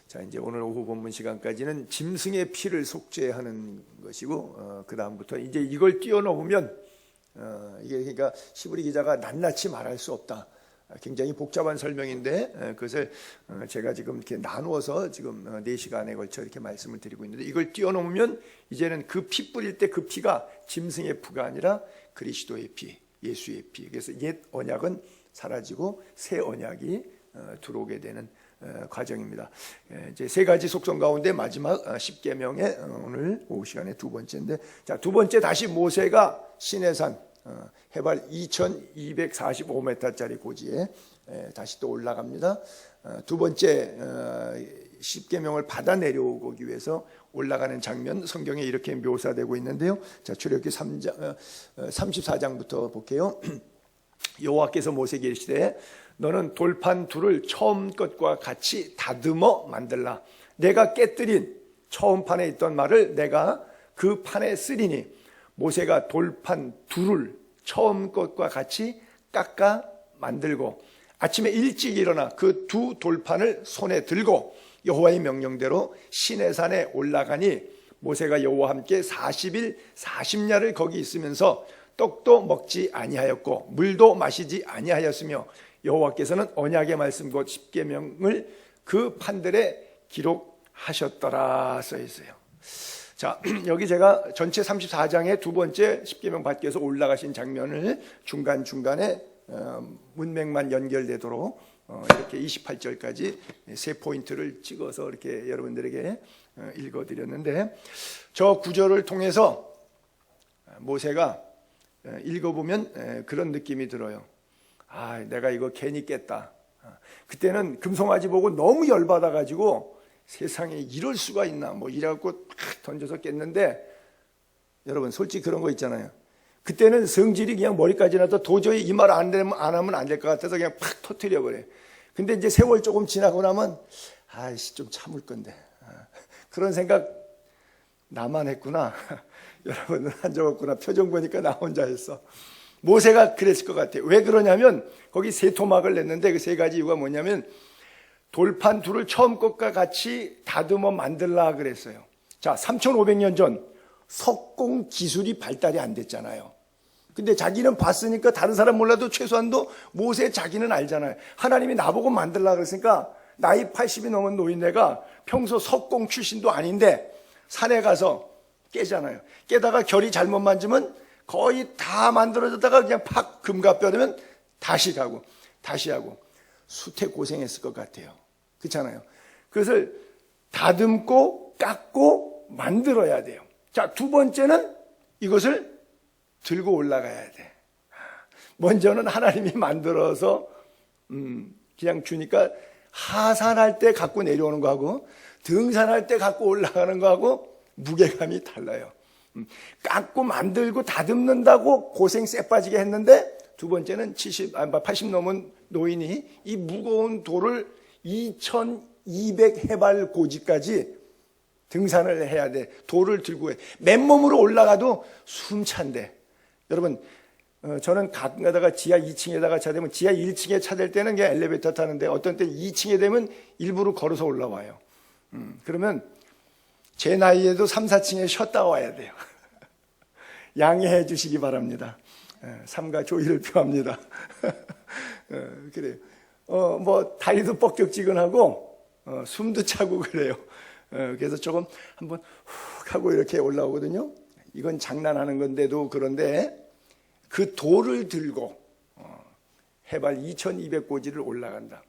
자, 이제 오늘 오후 본문 시간까지는 짐승의 피를 속죄하는 것이고, 그 다음부터 이제 이걸 뛰어넘으면 이게 그러니까 시브리 기자가 낱낱이 말할 수 없다. 굉장히 복잡한 설명인데 그것을 제가 지금 이렇게 나누어서 지금 4시간에 걸쳐 이렇게 말씀을 드리고 있는데, 이걸 뛰어넘으면 이제는 그 피 뿌릴 때 그 피가 짐승의 피가 아니라 그리스도의 피, 예수의 피. 그래서 옛 언약은 사라지고 새 언약이 들어오게 되는 과정입니다. 이제 세 가지 속성 가운데 마지막 십계명의 오늘 오후 시간에 두 번째인데, 자, 두 번째 다시 모세가 시내산 해발 2245m짜리 고지에 다시 또 올라갑니다. 두 번째 십계명을 받아 내려오기 위해서 올라가는 장면, 성경에 이렇게 묘사되고 있는데요. 자, 출애굽기 34장부터 볼게요. 여호와께서 모세에게 이르시되 너는 돌판 둘을 처음 것과 같이 다듬어 만들라. 내가 깨뜨린 처음 판에 있던 말을 내가 그 판에 쓰리니, 모세가 돌판 둘을 처음 것과 같이 깎아 만들고 아침에 일찍 일어나 그 두 돌판을 손에 들고 여호와의 명령대로 시내산에 올라가니, 모세가 여호와와 함께 40일 40야를 거기 있으면서 떡도 먹지 아니하였고 물도 마시지 아니하였으며, 여호와께서는 언약의 말씀 곧 십계명을 그 판들에 기록하셨더라 써 있어요. 자, 여기 제가 전체 34장의 두 번째 십계명 받기 위해서 올라가신 장면을 중간중간에 문맥만 연결되도록 이렇게 28절까지 세 포인트를 찍어서 이렇게 여러분들에게 읽어드렸는데, 저 구절을 통해서 모세가 읽어보면 그런 느낌이 들어요. 아, 내가 이거 괜히 깼다. 그때는 금송아지 보고 너무 열받아가지고 세상에 이럴 수가 있나 뭐 이래갖고 막 던져서 깼는데, 여러분 솔직히 그런 거 있잖아요. 그때는 성질이 그냥 머리까지 나도 도저히 이 말 안 하면 안 될 것 같아서 그냥 팍 터뜨려 버려. 근데 이제 세월 조금 지나고 나면 아이씨 좀 참을 건데, 그런 생각 나만 했구나. 여러분은 한 적 없구나. 표정 보니까 나 혼자 했어. 모세가 그랬을 것 같아요. 왜 그러냐면 거기 세 토막을 냈는데 그 세 가지 이유가 뭐냐면, 돌판 둘을 처음 것과 같이 다듬어 만들라 그랬어요. 자, 3500년 전 석공 기술이 발달이 안 됐잖아요. 근데 자기는 봤으니까 다른 사람 몰라도 최소한도 모세 자기는 알잖아요. 하나님이 나보고 만들라 그랬으니까, 나이 80이 넘은 노인네가 평소 석공 출신도 아닌데 산에 가서 깨잖아요. 깨다가 결이 잘못 만지면 거의 다 만들어졌다가 그냥 팍 금갑뼈면 다시 가고 다시 하고 수태 고생했을 것 같아요. 그렇잖아요. 그것을 다듬고 깎고 만들어야 돼요. 자, 두 번째는 이것을 들고 올라가야 돼. 먼저는 하나님이 만들어서 그냥 주니까 하산할 때 갖고 내려오는 거하고 등산할 때 갖고 올라가는 거하고 무게감이 달라요. 깎고 만들고 다듬는다고 고생 쎄 빠지게 했는데, 두 번째는 80 넘은 노인이 이 무거운 돌을 2200 해발 고지까지 등산을 해야 돼. 돌을 들고 해. 맨몸으로 올라가도 숨찬데. 여러분, 저는 가끔 가다가 지하 2층에다가 차 대면 지하 1층에 차 댈 때는 그냥 엘리베이터 타는데, 어떤 때 2층에 되면 일부러 걸어서 올라와요. 그러면 제 나이에도 3, 4층에 쉬었다 와야 돼요. 양해해 주시기 바랍니다. 삼가 조의를 표합니다. 그래요. 뭐 다리도 뻑적지근하고 숨도 차고 그래요. 그래서 조금 한번 훅 하고 이렇게 올라오거든요. 이건 장난하는 건데도 그런데 그 돌을 들고 해발 2200고지를 올라간다.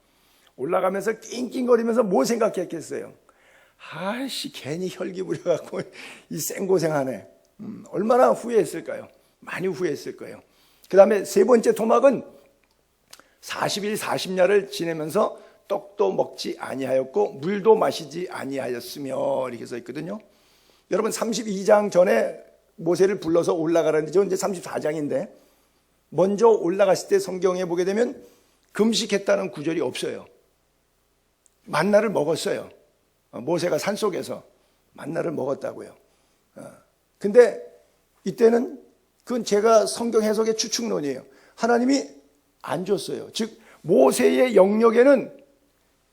올라가면서 낑낑거리면서 뭐 생각했겠어요? 아이씨 괜히 혈기 부려갖고 이 생고생하네. 얼마나 후회했을까요? 많이 후회했을 거예요. 그 다음에 세 번째 토막은 40일 40야를 지내면서 떡도 먹지 아니하였고 물도 마시지 아니하였으며 이렇게 써 있거든요. 여러분 32장 전에 모세를 불러서 올라가라는데, 저 이제 34장인데 먼저 올라갔을 때 성경에 보게 되면 금식했다는 구절이 없어요. 만나를 먹었어요. 모세가 산속에서 만나를 먹었다고요. 근데 이때는 그건 제가 성경 해석의 추측론이에요. 하나님이 안 줬어요. 즉 모세의 영역에는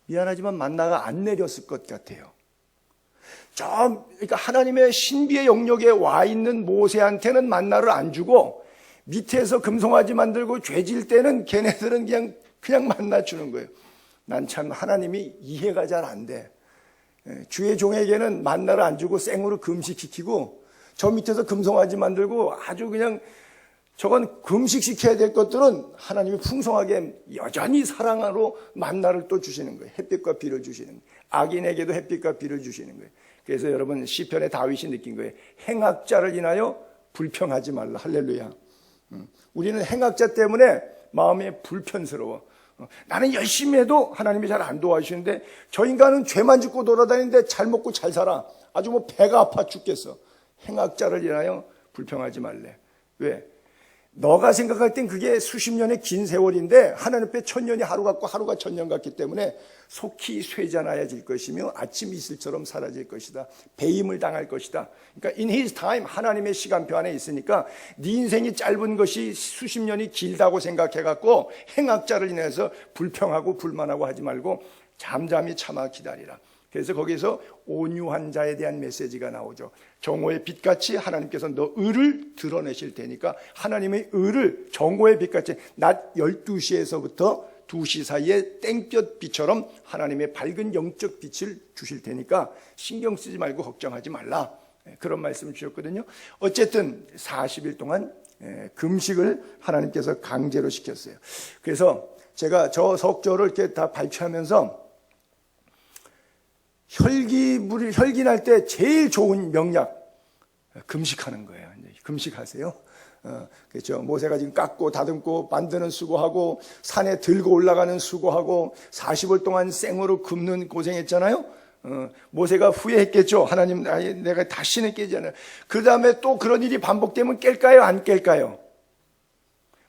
미안하지만 만나가 안 내렸을 것 같아요. 그러니까 하나님의 신비의 영역에 와 있는 모세한테는 만나를 안 주고 밑에서 금송아지 만들고 죄질 때는 걔네들은 그냥 만나 주는 거예요. 난 참 하나님이 이해가 잘 안 돼. 주의 종에게는 만나를 안 주고 생으로 금식시키고 저 밑에서 금송아지 만들고 아주 그냥 저건 금식시켜야 될 것들은 하나님이 풍성하게 여전히 사랑으로 만나를 또 주시는 거예요. 햇빛과 비를 주시는 거예요. 악인에게도 햇빛과 비를 주시는 거예요. 그래서 여러분 시편의 다윗이 느낀 거예요. 행악자를 인하여 불평하지 말라. 할렐루야. 우리는 행악자 때문에 마음이 불편스러워. 나는 열심히 해도 하나님이 잘 안 도와주시는데 저 인간은 죄만 짓고 돌아다니는데 잘 먹고 잘 살아. 아주 뭐 배가 아파 죽겠어. 행악자를 인하여 불평하지 말래. 왜? 너가 생각할 땐 그게 수십 년의 긴 세월인데 하나님 앞에 천년이 하루 같고 하루가 천년 같기 때문에 속히 쇠잔하여질 것이며 아침 이슬처럼 사라질 것이다. 배임을 당할 것이다. 그러니까 in his time 하나님의 시간표 안에 있으니까 네 인생이 짧은 것이 수십 년이 길다고 생각해갖고 행악자를 인해서 불평하고 불만하고 하지 말고 잠잠히 참아 기다리라. 그래서 거기서 온유한 자에 대한 메시지가 나오죠. 정오의 빛같이 하나님께서 너 의를 드러내실 테니까 하나님의 의를 정오의 빛같이 낮 12시에서부터 2시 사이에 땡볕빛처럼 하나님의 밝은 영적 빛을 주실 테니까 신경 쓰지 말고 걱정하지 말라. 그런 말씀을 주셨거든요. 어쨌든 40일 동안 금식을 하나님께서 강제로 시켰어요. 그래서 제가 저 석조를 이렇게 다 발표하면서 혈기 날 때 제일 좋은 명약 금식하는 거예요. 금식하세요. 그렇죠. 모세가 지금 깎고 다듬고 만드는 수고하고 산에 들고 올라가는 수고하고 40일 동안 생으로 굽는 고생했잖아요. 모세가 후회했겠죠. 하나님, 내가 다시는 깨지 않아요. 그 다음에 또 그런 일이 반복되면 깰까요? 안 깰까요?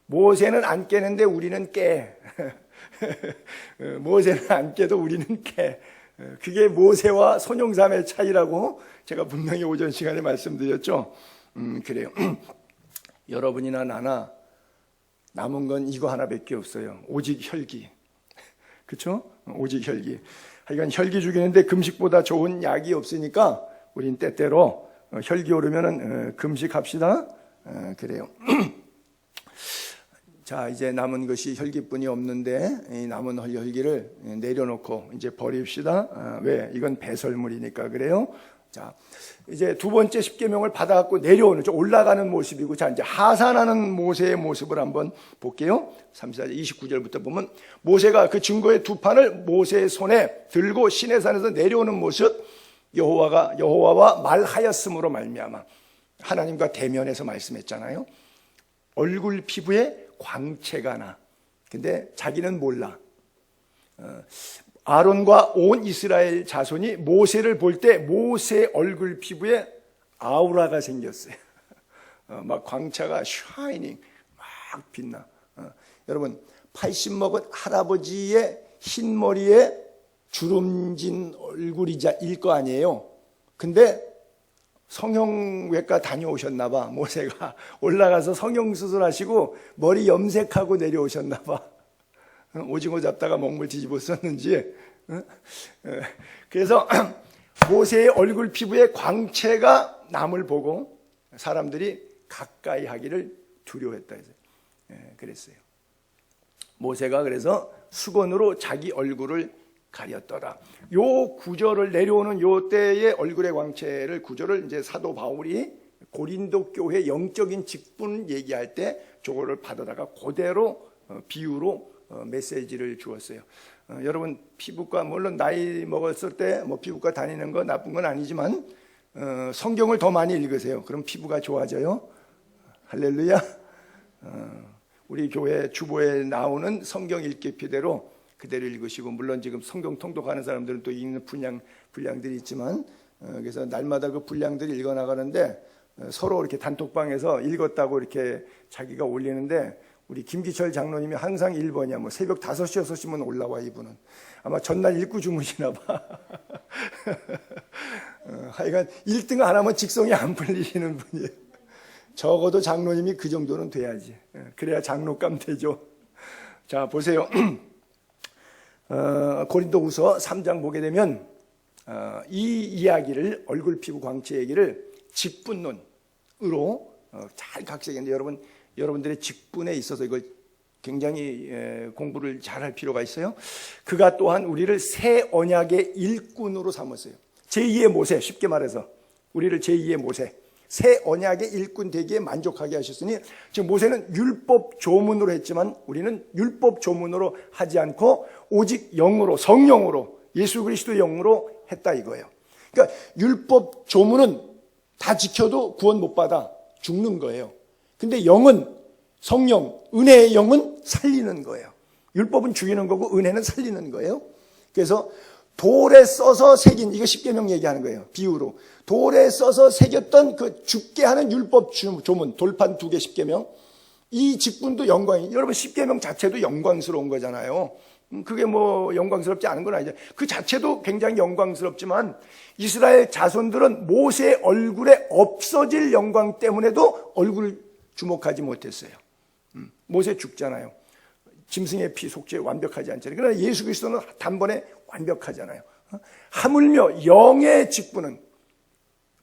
모세는 안 깨는데 우리는 깨. 모세는 안 깨도 우리는 깨. 그게 모세와 손용삼의 차이라고 제가 분명히 오전 시간에 말씀드렸죠. 그래요. 여러분이나 나나 남은 건 이거 하나밖에 없어요. 오직 혈기. 그렇죠? 오직 혈기. 하여간 혈기 죽이는데 금식보다 좋은 약이 없으니까 우린 때때로 혈기 오르면은 금식합시다. 그래요. 자, 이제 남은 것이 혈기뿐이 없는데 이 남은 혈기를 내려놓고 이제 버립시다. 왜? 이건 배설물이니까 그래요. 자, 이제 두 번째 십계명을 받아갖고 내려오는, 올라가는 모습이고, 자, 이제 하산하는 모세의 모습을 한번 볼게요. 34절, 29절부터 보면 모세가 그 증거의 두 판을 모세의 손에 들고 시내산에서 내려오는 모습, 여호와와 말하였음으로 말미암아 하나님과 대면해서 말씀했잖아요. 얼굴 피부에 광채가 나. 근데 자기는 몰라. 아론과 온 이스라엘 자손이 모세를 볼 때 모세 얼굴 피부에 아우라가 생겼어요. 막 광채가 샤이닝 막 빛나. 여러분 80 먹은 할아버지의 흰 머리에 주름진 얼굴일 거 아니에요. 근데 성형외과 다녀오셨나 봐. 모세가 올라가서 성형수술하시고 머리 염색하고 내려오셨나 봐. 오징어 잡다가 먹물 뒤집어 썼는지. 그래서 모세의 얼굴 피부에 광채가 남을 보고 사람들이 가까이 하기를 두려워했다. 그랬어요. 모세가 그래서 수건으로 자기 얼굴을 가렸더라. 요 구절을 내려오는 요 때의 얼굴의 광채를 구절을 이제 사도 바울이 고린도 교회 영적인 직분 얘기할 때 저거를 받아다가 그대로 비유로 메시지를 주었어요. 여러분 피부과 물론 나이 먹었을 때 뭐 피부과 다니는 거 나쁜 건 아니지만 성경을 더 많이 읽으세요. 그럼 피부가 좋아져요. 할렐루야. 우리 교회 주보에 나오는 성경 읽기 표대로 그대로 읽으시고, 물론 지금 성경 통독하는 사람들은 또 읽는 분량들이 있지만, 그래서 날마다 그 분량들을 읽어 나가는데 서로 이렇게 단톡방에서 읽었다고 이렇게 자기가 올리는데, 우리 김기철 장로님이 항상 1번이야. 뭐 새벽 5시, 6시면 올라와. 이분은 아마 전날 읽고 주무시나 봐. 하여간 1등 안 하면 직성이 안 풀리시는 분이에요. 적어도 장로님이 그 정도는 돼야지. 그래야 장로감 되죠. 자, 보세요. 고린도후서 3장 보게 되면 이 이야기를 얼굴 피부 광채 얘기를 직분론으로 잘 각색했는데 여러분들의 직분에 있어서 이걸 굉장히 공부를 잘할 필요가 있어요. 그가 또한 우리를 새 언약의 일꾼으로 삼았어요. 제2의 모세, 쉽게 말해서 우리를 제2의 모세, 새 언약의 일꾼 되기에 만족하게 하셨으니, 지금 모세는 율법 조문으로 했지만 우리는 율법 조문으로 하지 않고 오직 영으로, 성령으로, 예수 그리스도의 영으로 했다 이거예요. 그러니까 율법 조문은 다 지켜도 구원 못 받아 죽는 거예요. 근데 영은, 성령, 은혜의 영은 살리는 거예요. 율법은 죽이는 거고 은혜는 살리는 거예요. 그래서 돌에 써서 새긴, 이거 십계명 얘기하는 거예요. 비유로. 돌에 써서 새겼던 그 죽게 하는 율법 조문, 돌판 2개 십계명. 이 직분도 영광이, 여러분 십계명 자체도 영광스러운 거잖아요. 그게 뭐 영광스럽지 않은 건 아니죠. 그 자체도 굉장히 영광스럽지만 이스라엘 자손들은 모세의 얼굴에 없어질 영광 때문에도 얼굴을 주목하지 못했어요. 모세 죽잖아요. 짐승의 피 속죄 완벽하지 않잖아요. 그러나 예수 그리스도는 단번에 완벽하잖아요. 하물며 영의 직분은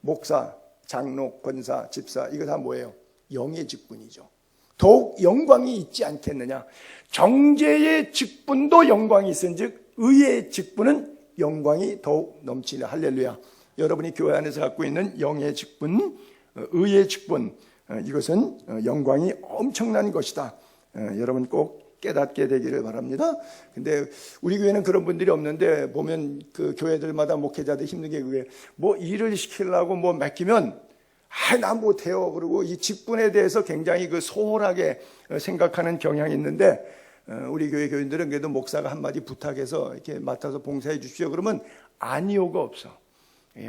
목사, 장로, 권사, 집사, 이거 다 뭐예요? 영의 직분이죠. 더욱 영광이 있지 않겠느냐. 정죄의 직분도 영광이 있은즉 의의 직분은 영광이 더욱 넘치는. 할렐루야. 여러분이 교회 안에서 갖고 있는 영의 직분, 의의 직분, 이것은 영광이 엄청난 것이다. 여러분 꼭 깨닫게 되기를 바랍니다. 근데 우리 교회는 그런 분들이 없는데, 보면 그 교회들마다 목회자들 힘든 게 그게 뭐 일을 시키려고 뭐 맡기면 나 못해요. 그리고 이 직분에 대해서 굉장히 그 소홀하게 생각하는 경향이 있는데, 우리 교회 교인들은 그래도 목사가 한마디 부탁해서 이렇게 맡아서 봉사해 주십시오. 그러면 아니오가 없어.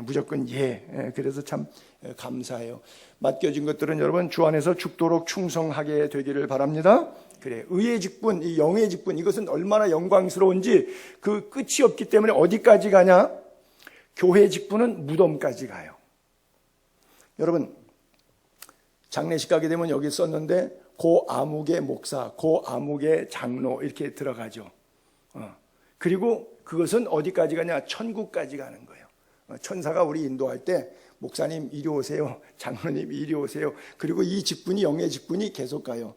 무조건 예. 그래서 참 감사해요. 맡겨진 것들은 여러분 주 안에서 죽도록 충성하게 되기를 바랍니다. 그래, 의의 직분, 이 영의 직분, 이것은 얼마나 영광스러운지 그 끝이 없기 때문에 어디까지 가냐? 교회 직분은 무덤까지 가요. 여러분 장례식 가게 되면 여기 썼는데 고 아무개 목사, 고 아무개 장로 이렇게 들어가죠. 그리고 그것은 어디까지 가냐? 천국까지 가는 거예요. 천사가 우리 인도할 때 목사님 이리 오세요, 장로님 이리 오세요. 그리고 이 직분이, 영의 직분이 계속 가요.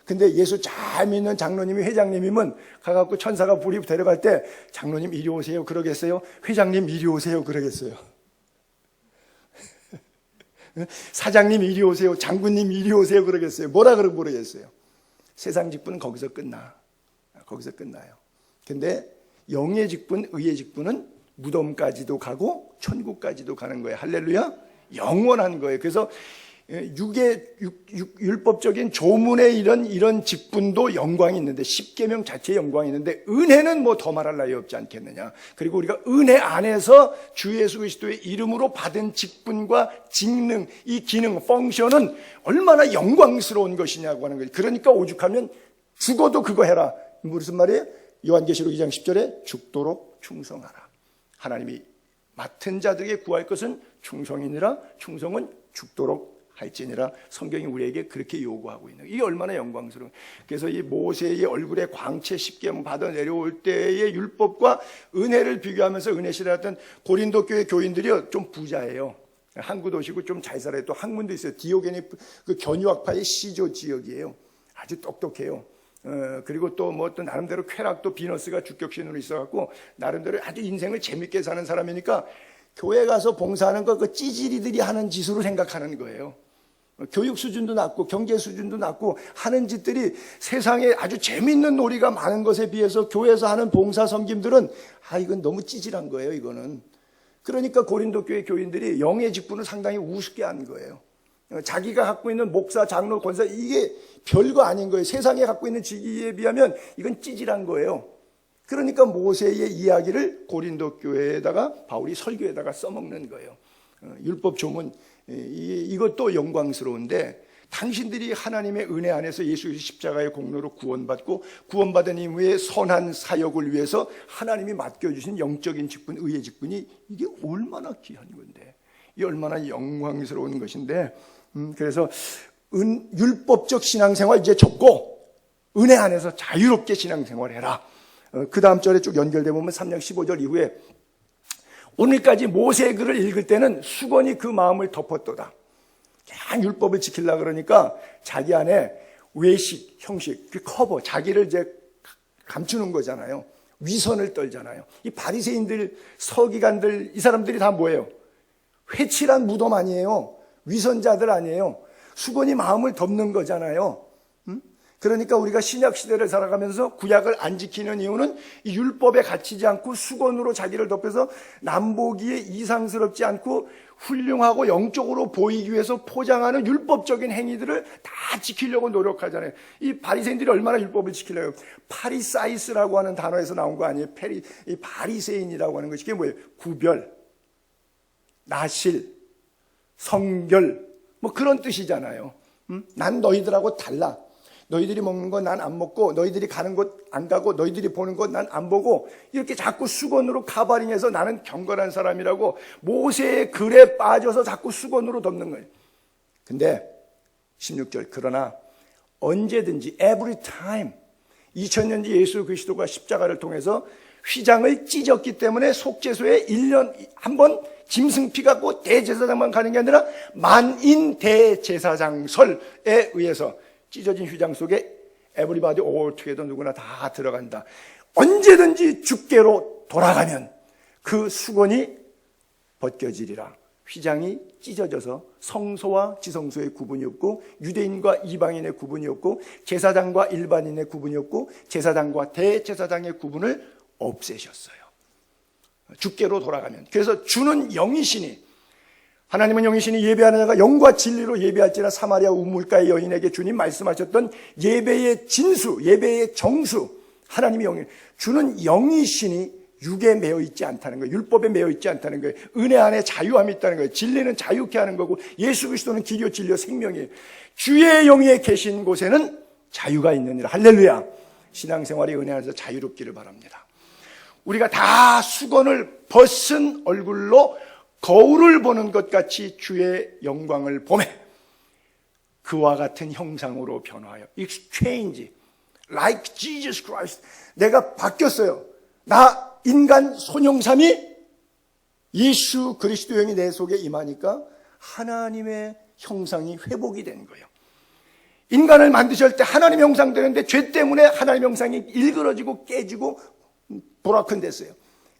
근데 예수 잘 믿는 장로님이, 회장님이면 가갖고 천사가 불이 데려갈 때 장로님 이리 오세요 그러겠어요? 회장님 이리 오세요 그러겠어요? 사장님 이리 오세요, 장군님 이리 오세요 그러겠어요? 뭐라 그러고 모르겠어요. 세상 직분은 거기서 끝나. 거기서 끝나요. 근데 영의 직분, 의의 직분은 무덤까지도 가고 천국까지도 가는 거예요. 할렐루야. 영원한 거예요. 그래서 율법적인 조문의 이런 직분도 영광이 있는데, 십계명 자체에 영광이 있는데, 은혜는 뭐 더 말할 나위 없지 않겠느냐. 그리고 우리가 은혜 안에서 주 예수 그리스도의 이름으로 받은 직분과 직능, 이 기능, 펑션은 얼마나 영광스러운 것이냐고 하는 거예요. 그러니까 오죽하면 죽어도 그거 해라. 무슨 말이에요? 요한계시록 2장 10절에 죽도록 충성하라. 하나님이 맡은 자들에게 구할 것은 충성이니라. 충성은 죽도록 할지니라. 성경이 우리에게 그렇게 요구하고 있는, 이게 얼마나 영광스러운. 그래서 이 모세의 얼굴에 광채 십계명 받아 내려올 때의 율법과 은혜를 비교하면서 은혜시라 했던 고린도 교회 교인들이 좀 부자예요. 항구도 오시고 좀 잘 살아요. 또 학문도 있어요. 디오게네 그 견유학파의 시조 지역이에요. 아주 똑똑해요. 그리고 또 뭐 또 나름대로 쾌락도, 비너스가 주격신으로 있어갖고 나름대로 아주 인생을 재밌게 사는 사람이니까 교회 가서 봉사하는 거 그 찌질이들이 하는 짓으로 생각하는 거예요. 교육 수준도 낮고 경제 수준도 낮고 하는 짓들이 세상에 아주 재밌는 놀이가 많은 것에 비해서 교회에서 하는 봉사 섬김들은 이건 너무 찌질한 거예요. 이거는. 그러니까 고린도 교회 교인들이 영의 직분을 상당히 우습게 한 거예요. 자기가 갖고 있는 목사, 장로, 권사, 이게 별거 아닌 거예요. 세상에 갖고 있는 직위에 비하면 이건 찌질한 거예요. 그러니까 모세의 이야기를 고린도 교회에다가 바울이 설교에다가 써먹는 거예요. 율법 조문, 이것도 영광스러운데, 당신들이 하나님의 은혜 안에서 예수 십자가의 공로로 구원받고 구원받은 이후에 선한 사역을 위해서 하나님이 맡겨주신 영적인 직분, 의의 직분이 이게 얼마나 귀한 건데, 이게 얼마나 영광스러운 것인데, 그래서 율법적 신앙생활 이제 접고 은혜 안에서 자유롭게 신앙생활해라. 그 다음 절에 쭉 연결돼 보면 3장 15절 이후에 오늘까지 모세의 글을 읽을 때는 수건이 그 마음을 덮었도다. 그냥 율법을 지키려고 그러니까 자기 안에 외식, 형식, 그 커버, 자기를 이제 감추는 거잖아요. 위선을 떨잖아요. 이 바리새인들, 서기관들, 이 사람들이 다 뭐예요? 회칠한 무덤 아니에요. 위선자들 아니에요. 수건이 마음을 덮는 거잖아요. 그러니까 우리가 신약 시대를 살아가면서 구약을 안 지키는 이유는 이 율법에 갇히지 않고 수건으로 자기를 덮여서 남보기에 이상스럽지 않고 훌륭하고 영적으로 보이기 위해서 포장하는 율법적인 행위들을 다 지키려고 노력하잖아요. 이 바리새인들이 얼마나 율법을 지키려고. 파리사이스라고 하는 단어에서 나온 거 아니에요. 이 바리새인이라고 하는 것이 그게 뭐예요? 구별, 나실, 성결, 뭐 그런 뜻이잖아요. 난 너희들하고 달라. 너희들이 먹는 건 난 안 먹고, 너희들이 가는 곳 안 가고, 너희들이 보는 곳 난 안 보고, 이렇게 자꾸 수건으로 카바링해서 나는 경건한 사람이라고 모세의 글에 빠져서 자꾸 수건으로 덮는 거예요. 근데 16절, 그러나 언제든지 every time 2000년 뒤 예수 그리스도가 십자가를 통해서 휘장을 찢었기 때문에 속죄소에 1년 한 번 짐승피가 고 대제사장만 가는 게 아니라 만인 대제사장설에 의해서 찢어진 휘장 속에 everybody all together 누구나 다 들어간다. 언제든지 주께로 돌아가면 그 수건이 벗겨지리라. 휘장이 찢어져서 성소와 지성소의 구분이 없고 유대인과 이방인의 구분이 없고 제사장과 일반인의 구분이 없고 제사장과 대제사장의 구분을 없애셨어요. 주께로 돌아가면. 그래서 주는 영이시니, 하나님은 영이시니 예배하는 자가 영과 진리로 예배할지라. 사마리아 우물가의 여인에게 주님 말씀하셨던 예배의 진수, 예배의 정수, 하나님이 영이, 주는 영이시니 육에 매여 있지 않다는 거예요. 율법에 매여 있지 않다는 거예요. 은혜 안에 자유함이 있다는 거예요. 진리는 자유케 하는 거고 예수 그리스도는 길이요 진리요 생명이에요. 주의 영에 계신 곳에는 자유가 있느니라. 할렐루야. 신앙생활이 은혜 안에서 자유롭기를 바랍니다. 우리가 다 수건을 벗은 얼굴로 거울을 보는 것 같이 주의 영광을 보매 그와 같은 형상으로 변화하여 exchange like Jesus Christ. 내가 바뀌었어요. 나 인간 손형삼이 예수 그리스도 영이 내 속에 임하니까 하나님의 형상이 회복이 된 거예요. 인간을 만드실 때 하나님의 형상 되는데 죄 때문에 하나님의 형상이 일그러지고 깨지고 보라큰댔어요.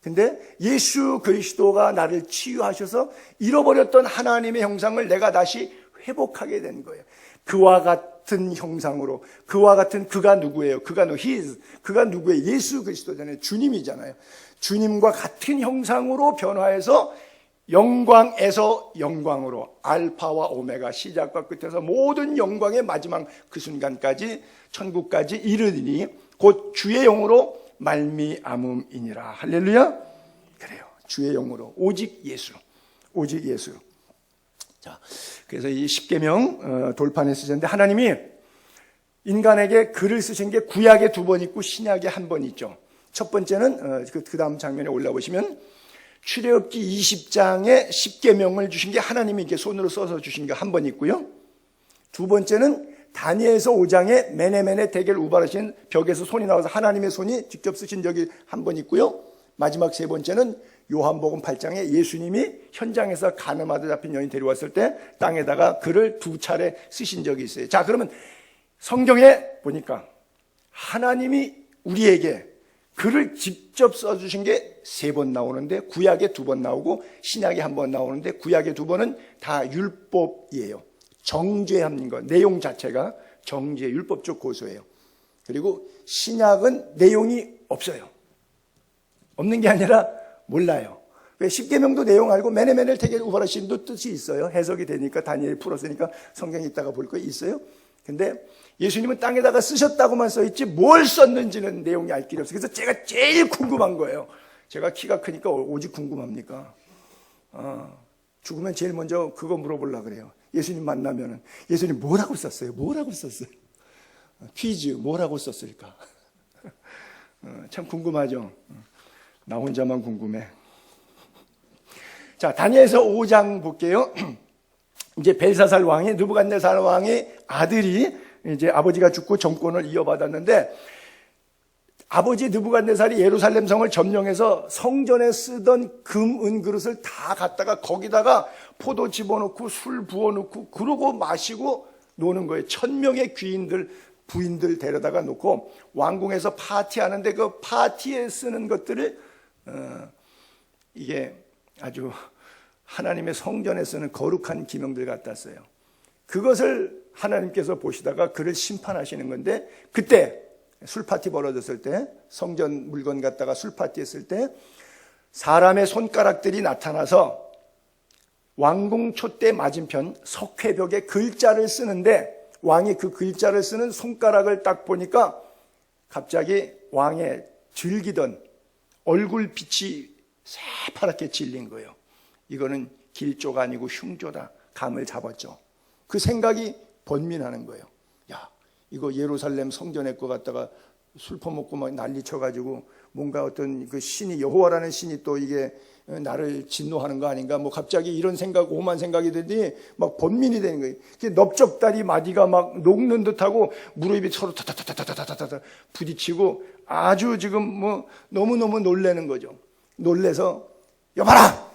근데 예수 그리스도가 나를 치유하셔서 잃어버렸던 하나님의 형상을 내가 다시 회복하게 된 거예요. 그와 같은 형상으로, 그와 같은 그가 누구예요? 그가 누구예요? 예수 그리스도잖아요. 주님이잖아요. 주님과 같은 형상으로 변화해서 영광에서 영광으로, 알파와 오메가, 시작과 끝에서 모든 영광의 마지막 그 순간까지 천국까지 이르리니 곧 주의 영으로 말미암음이니라. 할렐루야. 그래요. 주의 영으로 오직 예수, 오직 예수. 자, 그래서 이 십계명 돌판에 쓰셨는데 하나님이 인간에게 글을 쓰신 게 구약에 2번 있고 신약에 1번 있죠. 첫 번째는 그 다음 장면에 올라보시면 출애굽기 20장에 십계명을 주신 게 하나님이 이렇게 손으로 써서 주신 게 1번 있고요. 두 번째는 다니엘서 5장에 메네메네 데겔 우바르신 벽에서 손이 나와서 하나님의 손이 직접 쓰신 적이 1번 있고요. 마지막 세 번째는 요한복음 8장에 예수님이 현장에서 간음하다 잡힌 여인 데려왔을 때 땅에다가 글을 2차례 쓰신 적이 있어요. 자, 그러면 성경에 보니까 하나님이 우리에게 글을 직접 써주신 게 3번 나오는데 구약에 2번 나오고 신약에 1번 나오는데 구약에 2번은 다 율법이에요. 정죄하는 것, 내용 자체가 정죄, 율법적 고소예요. 그리고 신약은 내용이 없어요. 없는 게 아니라 몰라요. 왜 십계명도 내용 알고 메네메넬 테겔 우바르신도 뜻이 있어요. 해석이 되니까 다니엘이 풀었으니까 성경에 있다가 볼 거 있어요. 근데 예수님은 땅에다가 쓰셨다고만 써있지 뭘 썼는지는 내용이 알 길이 없어요. 그래서 제가 제일 궁금한 거예요. 제가 키가 크니까 오직 궁금합니까? 죽으면 제일 먼저 그거 물어보려고 그래요. 예수님 만나면은 예수님 뭐라고 썼어요? 뭐라고 썼어요? 퀴즈 뭐라고 썼을까? 참 궁금하죠. 나 혼자만 궁금해. 자, 다니엘서 5장 볼게요. 이제 벨사살 왕이 느부갓네살 왕의 아들이 이제 아버지가 죽고 정권을 이어받았는데 아버지 느부갓네살이 예루살렘 성을 점령해서 성전에 쓰던 금, 은 그릇을 다 갖다가 거기다가 포도 집어넣고 술 부어넣고 그러고 마시고 노는 거예요. 1000명의 귀인들, 부인들 데려다가 놓고 왕궁에서 파티하는데 그 파티에 쓰는 것들을 이게 아주 하나님의 성전에 쓰는 거룩한 기명들 갖다 써요. 그것을 하나님께서 보시다가 그를 심판하시는 건데, 그때 술파티 벌어졌을 때, 성전 물건 갖다가 술파티 했을 때 사람의 손가락들이 나타나서 왕궁 촛대 맞은편 석회벽에 글자를 쓰는데, 왕이 그 글자를 쓰는 손가락을 딱 보니까 갑자기 왕의 즐기던 얼굴빛이 새파랗게 질린 거예요. 이거는 길조가 아니고 흉조다. 감을 잡았죠. 그 생각이 번민하는 거예요. 야, 이거 예루살렘 성전에 거 갖다가 술 퍼먹고 막 난리 쳐가지고 뭔가 어떤 그 신이, 여호와라는 신이 또 이게 나를 진노하는 거 아닌가, 뭐 갑자기 이런 생각, 오만 생각이 들더니 막 번민이 되는 거예요. 넓적다리 마디가 막 녹는 듯하고 무릎이 서로 타타타타타타타타 부딪히고 아주 지금 뭐 너무너무 놀라는 거죠. 놀래서 여봐라!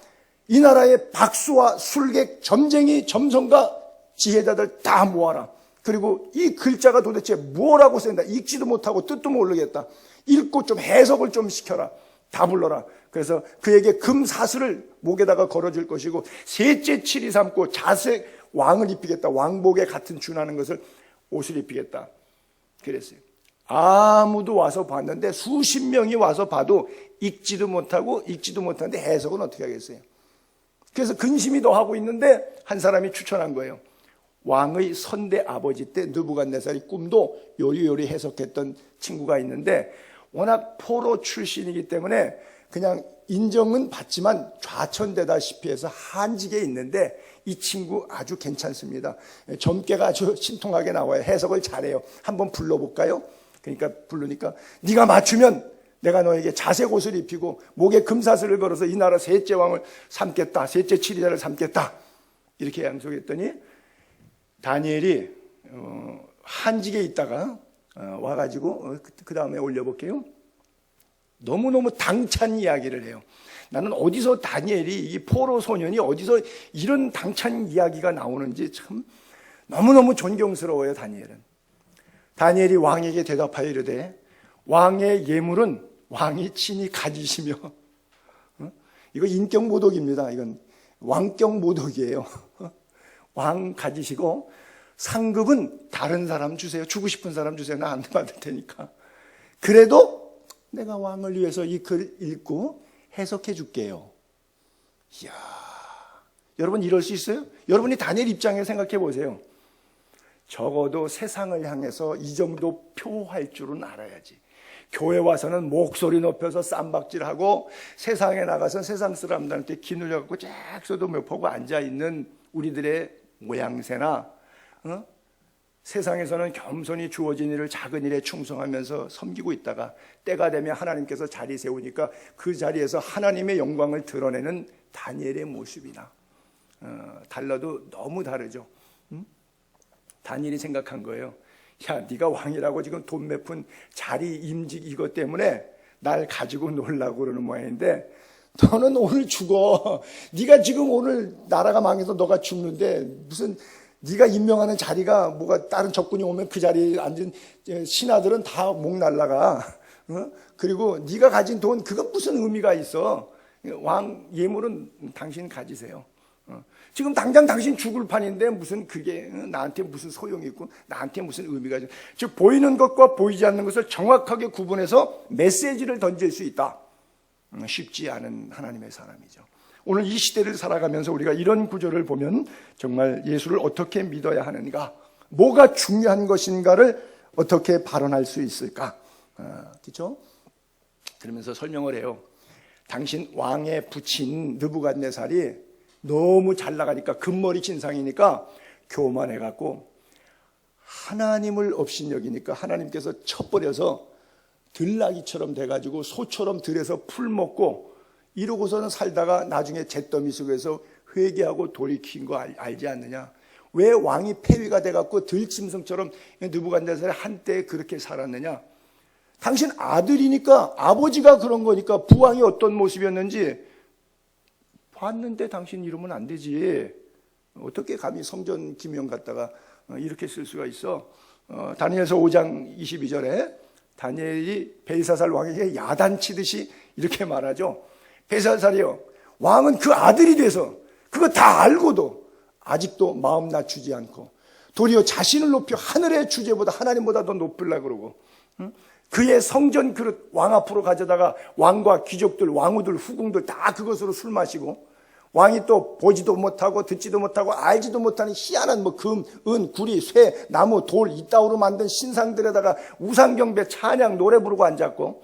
이 나라의 박수와 술객, 점쟁이, 점성가, 지혜자들 다 모아라. 그리고 이 글자가 도대체 뭐라고 쓴다. 읽지도 못하고 뜻도 모르겠다. 읽고 좀 해석을 좀 시켜라. 다 불러라. 그래서 그에게 금 사슬을 목에다가 걸어줄 것이고 셋째 칠이 삼고 자색 왕을 입히겠다. 왕복에 같은 준하는 것을 옷을 입히겠다. 그랬어요. 아무도 와서 봤는데 수십 명이 와서 봐도 읽지도 못하고 읽지도 못하는데 해석은 어떻게 하겠어요. 그래서 근심이 더 하고 있는데 한 사람이 추천한 거예요. 왕의 선대 아버지 때 느부갓네살이 꿈도 요리요리 해석했던 친구가 있는데 워낙 포로 출신이기 때문에 그냥 인정은 받지만 좌천되다시피 해서 한직에 있는데 이 친구 아주 괜찮습니다. 점괘가 아주 신통하게 나와요. 해석을 잘해요. 한번 불러볼까요? 그러니까 부르니까 네가 맞추면 내가 너에게 자색 옷을 입히고 목에 금사슬을 걸어서 이 나라 셋째 왕을 삼겠다. 셋째 치리자를 삼겠다. 이렇게 양속했더니 다니엘이 한직에 있다가 와가지고 그 다음에 올려볼게요. 너무너무 당찬 이야기를 해요. 나는 어디서 다니엘이, 이 포로 소년이 어디서 이런 당찬 이야기가 나오는지 참 너무너무 존경스러워요. 다니엘이 왕에게 대답하여 이르되 왕의 예물은 왕이 친히 가지시며, 이거 인격 모독입니다. 이건 왕격 모독이에요. 왕 가지시고 상급은 다른 사람 주세요. 주고 싶은 사람 주세요. 나 안 받을 테니까. 그래도 내가 왕을 위해서 이 글 읽고 해석해 줄게요. 이야, 여러분 이럴 수 있어요? 여러분이 다니엘 입장에 생각해 보세요. 적어도 세상을 향해서 이 정도 표할 줄은 알아야지. 교회 와서는 목소리 높여서 쌈박질하고 세상에 나가서 세상 사람들한테 기눌려갖고 쫙서도 몇 포고 앉아있는 우리들의 모양새나 세상에서는 겸손히 주어진 일을 작은 일에 충성하면서 섬기고 있다가 때가 되면 하나님께서 자리 세우니까 그 자리에서 하나님의 영광을 드러내는 다니엘의 모습이나 달라도 너무 다르죠. 다니엘이 생각한 거예요. 야, 네가 왕이라고 지금 돈 몇 푼 자리 임직 이것 때문에 날 가지고 놀라고 그러는 모양인데 너는 오늘 죽어. 네가 지금 오늘 나라가 망해서 너가 죽는데 무슨 네가 임명하는 자리가 뭐가 다른 적군이 오면 그 자리에 앉은 신하들은 다 목 날라가. 그리고 네가 가진 돈 그건 무슨 의미가 있어. 왕 예물은 당신 가지세요. 지금 당장 당신 죽을 판인데 무슨 그게 나한테 무슨 소용이 있고 나한테 무슨 의미가 있어. 즉 보이는 것과 보이지 않는 것을 정확하게 구분해서 메시지를 던질 수 있다. 쉽지 않은 하나님의 사람이죠. 오늘 이 시대를 살아가면서 우리가 이런 구절을 보면 정말 예수를 어떻게 믿어야 하는가, 뭐가 중요한 것인가를 어떻게 발언할 수 있을까, 그렇죠? 그러면서 설명을 해요. 당신 왕의 부친 느부갓네살이 너무 잘 나가니까 금머리 진상이니까 교만해갖고 하나님을 업신여기니까 하나님께서 쳐버려서 들나귀처럼 돼가지고 소처럼 들에서 풀 먹고 이러고서는 살다가 나중에 잿더미 속에서 회개하고 돌이킨 거 알지 않느냐. 왜 왕이 폐위가 돼갖고 들짐승처럼 느부갓네살이 한때 그렇게 살았느냐. 당신 아들이니까 아버지가 그런 거니까 부왕이 어떤 모습이었는지 봤는데 당신 이러면 안 되지. 어떻게 감히 성전 기명 갖다가 이렇게 쓸 수가 있어. 다니엘서 5장 22절에 다니엘이 벨사살 왕에게 야단치듯이 이렇게 말하죠. 벨사살이요, 왕은 그 아들이 돼서 그거 다 알고도 아직도 마음 낮추지 않고 도리어 자신을 높여 하늘의 주제보다 하나님보다 더 높으려고 그러고, 그의 성전 그릇 왕 앞으로 가져다가 왕과 귀족들, 왕후들, 후궁들 다 그것으로 술 마시고, 왕이 또 보지도 못하고 듣지도 못하고 알지도 못하는 희한한 뭐 금, 은, 구리, 쇠, 나무, 돌 이따위로 만든 신상들에다가 우상경배, 찬양, 노래 부르고 앉았고,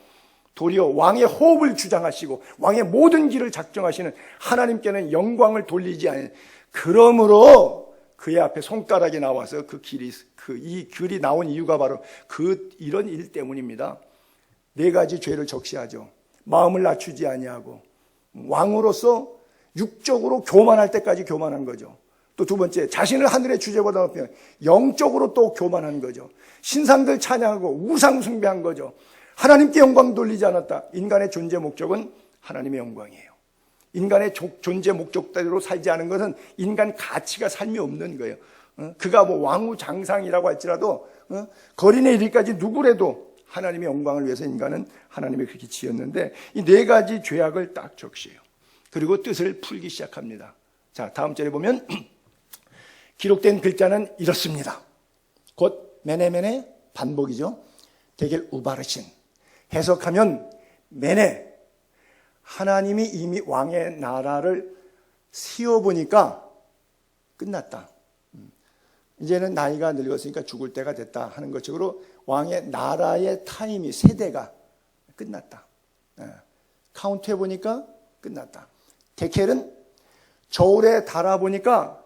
도리어 왕의 호흡을 주장하시고 왕의 모든 길을 작정하시는 하나님께는 영광을 돌리지 않아요. 그러므로 그의 앞에 손가락이 나와서 이 글이 나온 이유가 바로 이런 일 때문입니다. 네 가지 죄를 적시하죠. 마음을 낮추지 아니하고, 왕으로서 육적으로 교만할 때까지 교만한 거죠. 또 두 번째, 자신을 하늘의 주제보다 높여 영적으로 또 교만한 거죠. 신상들 찬양하고 우상 숭배한 거죠. 하나님께 영광 돌리지 않았다. 인간의 존재 목적은 하나님의 영광이에요. 인간의 존재 목적대로 살지 않은 것은 인간 가치가 삶이 없는 거예요. 그가 뭐 왕후 장상이라고 할지라도 거린에 이르기까지 누구라도 하나님의 영광을 위해서 인간은 하나님이 그렇게 지었는데, 이 네 가지 죄악을 딱 적시해요. 그리고 뜻을 풀기 시작합니다. 자, 다음 절에 보면 기록된 글자는 이렇습니다. 곧 메네메네 반복이죠. 데겔 우바르신. 해석하면 메네, 하나님이 이미 왕의 나라를 세워보니까 끝났다. 이제는 나이가 늙었으니까 죽을 때가 됐다 하는 것처럼 왕의 나라의 타임이, 세대가 끝났다. 카운트 해보니까 끝났다. 데켈은 저울에 달아보니까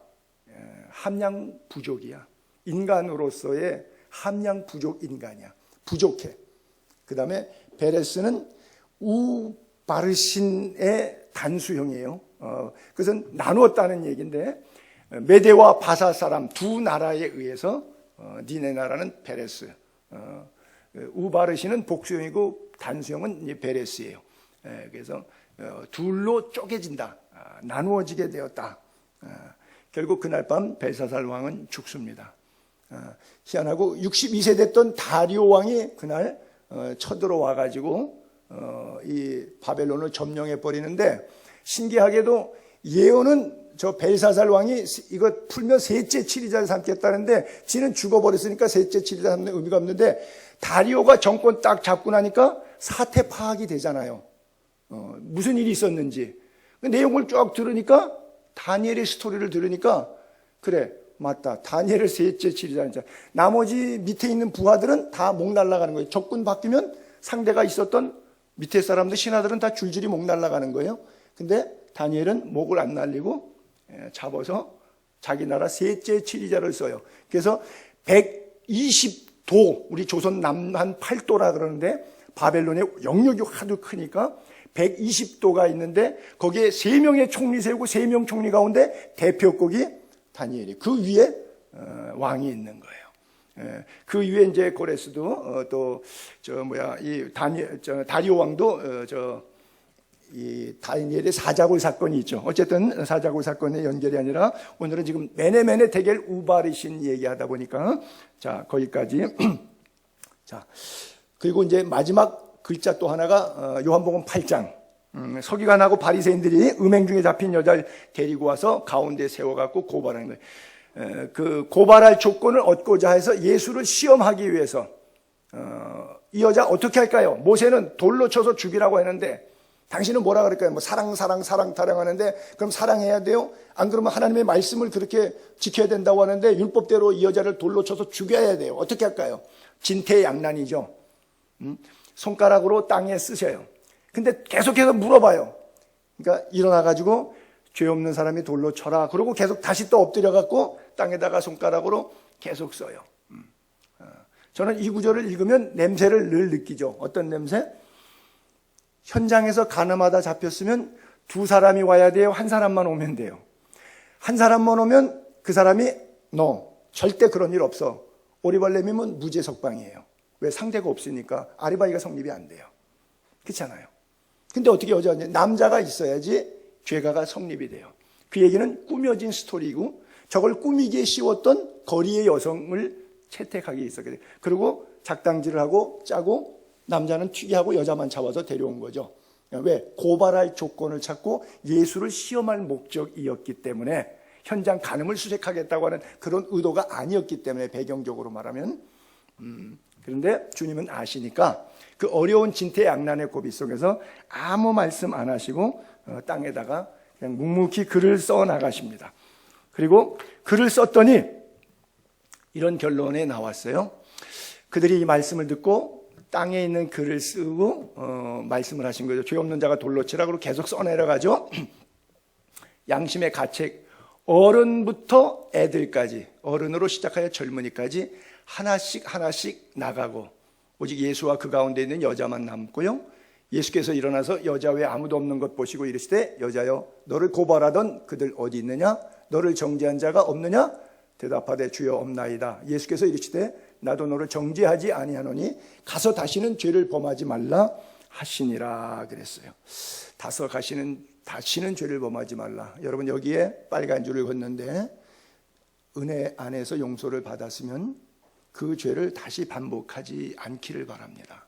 함량 부족이야. 인간으로서의 함량 부족 인간이야. 부족해. 그 다음에 베레스는 우바르신의 단수형이에요. 그것은 나누었다는 얘기인데, 메대와 바사 사람 두 나라에 의해서 니네 나라는 베레스, 우바르신은 복수형이고 단수형은 베레스예요. 그래서 둘로 쪼개진다, 나누어지게 되었다. 결국 그날 밤 벨사살 왕은 죽습니다. 희한하고 62세 됐던 다리오 왕이 그날 쳐들어와 가지고 이 바벨론을 점령해 버리는데, 신기하게도 예언은 저 벨사살 왕이 이거 풀면 셋째 치리자를 삼겠다는데 지는 죽어버렸으니까 셋째 치리자 삼는 의미가 없는데, 다리오가 정권 딱 잡고 나니까 사태 파악이 되잖아요. 무슨 일이 있었는지 그 내용을 쭉 들으니까, 다니엘의 스토리를 들으니까 그래, 맞다, 다니엘을 셋째 치리자는 자. 나머지 밑에 있는 부하들은 다 목 날라가는 거예요. 적군 바뀌면 상대가 있었던 밑에 사람들, 신하들은 다 줄줄이 목 날라가는 거예요. 근데 다니엘은 목을 안 날리고 잡아서 자기 나라 셋째 치리자를 써요. 그래서 120도, 우리 조선 남한 8도라 그러는데 바벨론의 영역이 하도 크니까 120도가 있는데 거기에 3명의 총리 세우고 3명 총리 가운데 대표국이 다니엘이, 그 위에 왕이 있는 거예요. 그 위에 이제 고레스도 다리오 왕도 이 다니엘의 사자굴 사건이 있죠. 어쨌든 사자굴 사건의 연결이 아니라 오늘은 지금 메네메네 데겔 우바르신 얘기하다 보니까 자, 거기까지. 자, 그리고 이제 마지막 글자 또 하나가 요한복음 8장. 서기관하고 바리새인들이 음행 중에 잡힌 여자를 데리고 와서 가운데 세워갖고 고발하는 거예요. 그 고발할 조건을 얻고자 해서 예수를 시험하기 위해서 이 여자 어떻게 할까요? 모세는 돌로 쳐서 죽이라고 했는데 당신은 뭐라 그럴까요? 뭐 사랑 타령하는데 그럼 사랑해야 돼요? 안 그러면 하나님의 말씀을 그렇게 지켜야 된다고 하는데 율법대로 이 여자를 돌로 쳐서 죽여야 돼요. 어떻게 할까요? 진퇴양난이죠. 손가락으로 땅에 쓰셔요. 근데 계속해서 물어봐요. 그러니까 일어나가지고 죄 없는 사람이 돌로 쳐라. 그러고 계속 다시 또 엎드려갖고 땅에다가 손가락으로 계속 써요. 저는 이 구절을 읽으면 냄새를 늘 느끼죠. 어떤 냄새? 현장에서 가늠하다 잡혔으면 두 사람이 와야 돼요? 한 사람만 오면 돼요? 한 사람만 오면 그 사람이 절대 그런 일 없어. 오리발렘이면 무죄 석방이에요. 왜? 상대가 없으니까 아리바이가 성립이 안 돼요. 그렇잖아요. 근데 어떻게 여자냐? 남자가 있어야지 죄가가 성립이 돼요. 그 얘기는 꾸며진 스토리고 저걸 꾸미기에 씌웠던 거리의 여성을 채택하기에 있었거든요. 그리고 작당질을 하고 짜고 남자는 튀기하고 여자만 잡아서 데려온 거죠. 왜? 고발할 조건을 찾고 예수를 시험할 목적이었기 때문에, 현장 간음을 수색하겠다고 하는 그런 의도가 아니었기 때문에, 배경적으로 말하면. 그런데 주님은 아시니까 그 어려운 진퇴양난의 고비 속에서 아무 말씀 안 하시고 땅에다가 그냥 묵묵히 글을 써 나가십니다. 그리고 글을 썼더니 이런 결론에 나왔어요. 그들이 이 말씀을 듣고 땅에 있는 글을 쓰고 말씀을 하신 거죠. 죄 없는 자가 돌로 치라. 그러고 계속 써내려가죠. 양심의 가책, 어른부터 애들까지, 어른으로 시작하여 젊은이까지 하나씩 하나씩 나가고, 오직 예수와 그 가운데 있는 여자만 남고요. 예수께서 일어나서 여자 외에 아무도 없는 것 보시고 이르시되, 여자여, 너를 고발하던 그들 어디 있느냐? 너를 정죄한 자가 없느냐? 대답하되 주여 없나이다. 예수께서 이르시되 나도 너를 정죄하지 아니하노니 가서 다시는 죄를 범하지 말라 하시니라 그랬어요. 다시는 죄를 범하지 말라. 여러분, 여기에 빨간 줄을 걷는데, 은혜 안에서 용서를 받았으면 그 죄를 다시 반복하지 않기를 바랍니다.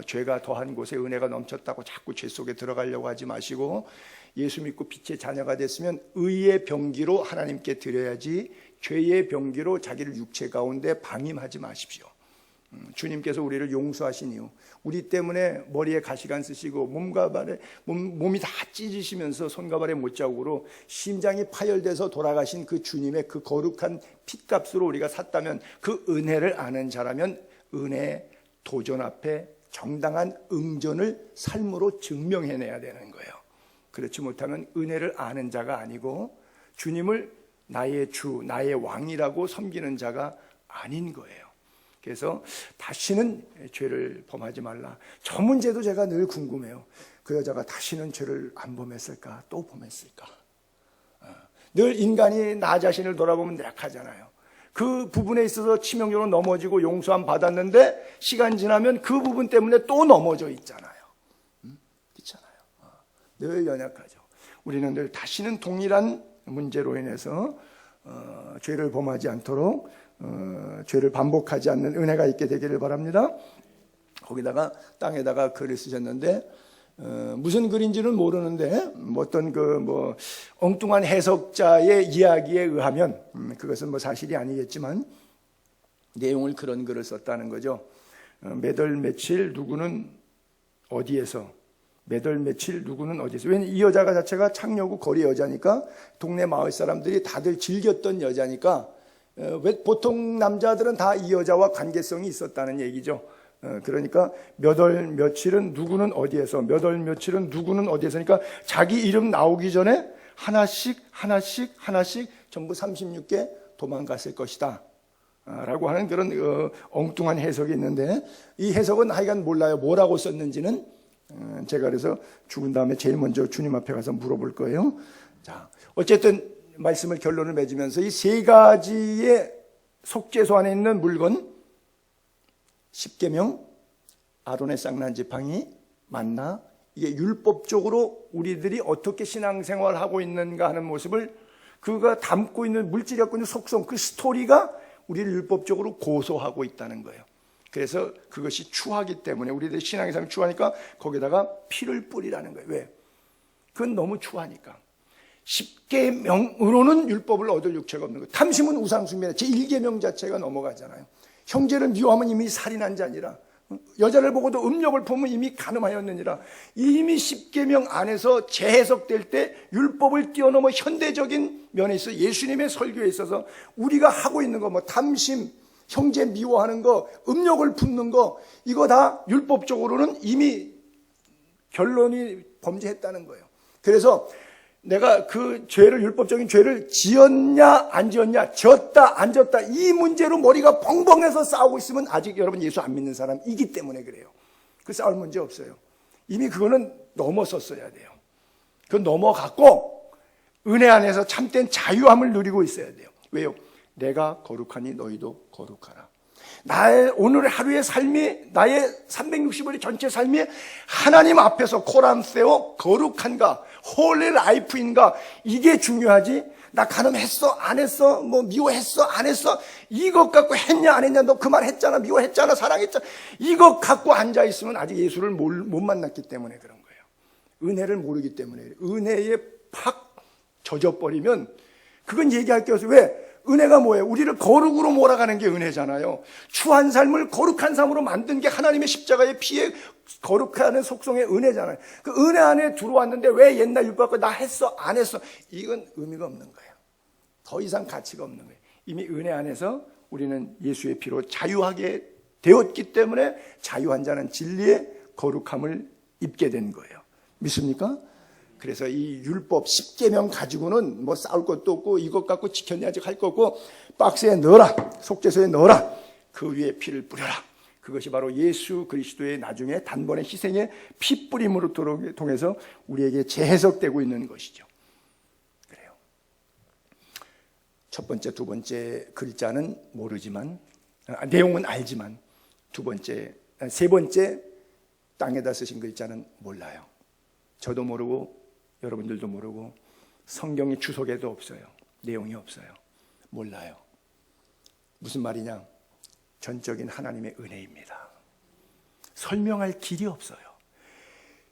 죄가 더한 곳에 은혜가 넘쳤다고 자꾸 죄 속에 들어가려고 하지 마시고, 예수 믿고 빛의 자녀가 됐으면 의의 병기로 하나님께 드려야지 죄의 병기로 자기를 육체 가운데 방임하지 마십시오. 주님께서 우리를 용서하신 이유, 우리 때문에 머리에 가시관 쓰시고 몸이 다 찢으시면서 손과 발에 못자국으로 심장이 파열돼서 돌아가신 그 주님의 그 거룩한 핏값으로 우리가 샀다면, 그 은혜를 아는 자라면 은혜의 도전 앞에 정당한 응전을 삶으로 증명해내야 되는 거예요. 그렇지 못하면 은혜를 아는 자가 아니고 주님을 나의 주, 나의 왕이라고 섬기는 자가 아닌 거예요. 그래서 다시는 죄를 범하지 말라. 저 문제도 제가 늘 궁금해요. 그 여자가 다시는 죄를 안 범했을까? 또 범했을까? 늘 인간이 나 자신을 돌아보면 약하잖아요. 그 부분에 있어서 치명적으로 넘어지고 용서함 받았는데 시간 지나면 그 부분 때문에 또 넘어져 있잖아요. 그렇잖아요. 늘 연약하죠. 우리는 늘 다시는 동일한 문제로 인해서 죄를 범하지 않도록 죄를 반복하지 않는 은혜가 있게 되기를 바랍니다. 거기다가 땅에다가 글을 쓰셨는데, 무슨 글인지는 모르는데 어떤 엉뚱한 해석자의 이야기에 의하면, 그것은 사실이 아니겠지만 내용을 그런 글을 썼다는 거죠. 몇 월 며칠 누구는 어디에서, 몇 월 며칠 누구는 어디에서. 왜냐면 이 여자가 자체가 창녀고 거리 여자니까, 동네 마을 사람들이 다들 즐겼던 여자니까 보통 남자들은 다 이 여자와 관계성이 있었다는 얘기죠. 그러니까 몇 월 며칠은 누구는 어디에서, 몇 월 며칠은 누구는 어디에서, 그러니까 자기 이름 나오기 전에 하나씩 전부 36개 도망갔을 것이다 라고 하는 그런 엉뚱한 해석이 있는데, 이 해석은 하여간 몰라요. 뭐라고 썼는지는. 제가 그래서 죽은 다음에 제일 먼저 주님 앞에 가서 물어볼 거예요. 자, 어쨌든 말씀을 결론을 맺으면서 이 세 가지의 속죄소 안에 있는 물건, 십계명, 아론의 쌍난 지팡이, 만나, 이게 율법적으로 우리들이 어떻게 신앙생활을 하고 있는가 하는 모습을, 그가 담고 있는, 물질이 갖고 있는 속성, 그 스토리가 우리를 율법적으로 고소하고 있다는 거예요. 그래서 그것이 추하기 때문에, 우리들 신앙의 삶이 추하니까 거기다가 피를 뿌리라는 거예요. 왜? 그건 너무 추하니까. 10계명으로는 율법을 얻을 육체가 없는 거예요. 탐심은 우상숭배다. 제1계명 자체가 넘어가잖아요. 형제를 미워하면 이미 살인한 자니라. 여자를 보고도 음욕을 품으면 이미 간음하였느니라. 이미 10계명 안에서 재해석될 때 율법을 뛰어넘어 현대적인 면에 있어 예수님의 설교에 있어서 우리가 하고 있는 거, 탐심, 형제 미워하는 거, 음욕을 품는 거, 이거 다 율법적으로는 이미 결론이 범죄했다는 거예요. 그래서 내가 그 죄를, 율법적인 죄를 지었냐 안 지었냐, 졌다 안 졌다, 이 문제로 머리가 벙벙해서 싸우고 있으면 아직 여러분 예수 안 믿는 사람이기 때문에 그래요. 그 싸울 문제 없어요. 이미 그거는 넘어섰어야 돼요. 그건 넘어갔고 은혜 안에서 참된 자유함을 누리고 있어야 돼요. 왜요? 내가 거룩하니 너희도 거룩하라. 나의 오늘 하루의 삶이, 나의 365일 전체 삶이 하나님 앞에서 코람세오 거룩한가, 홀리 라이프인가, 이게 중요하지. 나 간음했어 안 했어, 뭐 미워했어 안 했어, 이것 갖고 했냐 안 했냐, 너 그 말 했잖아, 미워했잖아, 사랑했잖아, 이것 갖고 앉아있으면 아직 예수를 못 만났기 때문에 그런 거예요. 은혜를 모르기 때문에. 은혜에 팍 젖어버리면 그건 얘기할 게 없어요. 왜? 은혜가 뭐예요? 우리를 거룩으로 몰아가는 게 은혜잖아요. 추한 삶을 거룩한 삶으로 만든 게 하나님의 십자가의 피에 거룩하는 속성의 은혜잖아요. 그 은혜 안에 들어왔는데 왜 옛날 율법 나 했어 안 했어, 이건 의미가 없는 거예요. 더 이상 가치가 없는 거예요. 이미 은혜 안에서 우리는 예수의 피로 자유하게 되었기 때문에 자유한 자는 진리의 거룩함을 입게 된 거예요. 믿습니까? 그래서 이 율법 10계명 가지고는 뭐 싸울 것도 없고, 이것 갖고 지켰냐 아직 할 거고, 박스에 넣어라, 속죄소에 넣어라, 그 위에 피를 뿌려라. 그것이 바로 예수 그리스도의 나중에 단번에 희생의 피 뿌림으로 통해서 우리에게 재해석되고 있는 것이죠. 그래요. 첫 번째, 두 번째 글자는 모르지만, 내용은 알지만, 세 번째 땅에다 쓰신 글자는 몰라요. 저도 모르고 여러분들도 모르고 성경의 주석에도 없어요. 내용이 없어요. 몰라요. 무슨 말이냐? 전적인 하나님의 은혜입니다. 설명할 길이 없어요.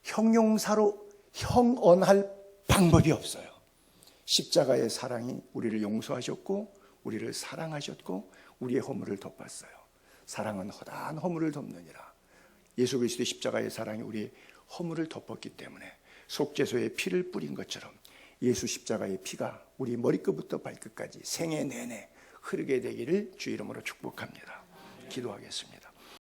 형용사로 형언할 방법이 없어요. 십자가의 사랑이 우리를 용서하셨고, 우리를 사랑하셨고, 우리의 허물을 덮었어요. 사랑은 허다한 허물을 덮느니라. 예수 그리스도의 십자가의 사랑이 우리의 허물을 덮었기 때문에 속죄소에 피를 뿌린 것처럼 예수 십자가의 피가 우리 머리끝부터 발끝까지 생애 내내 흐르게 되기를 주 이름으로 축복합니다. 기도하겠습니다.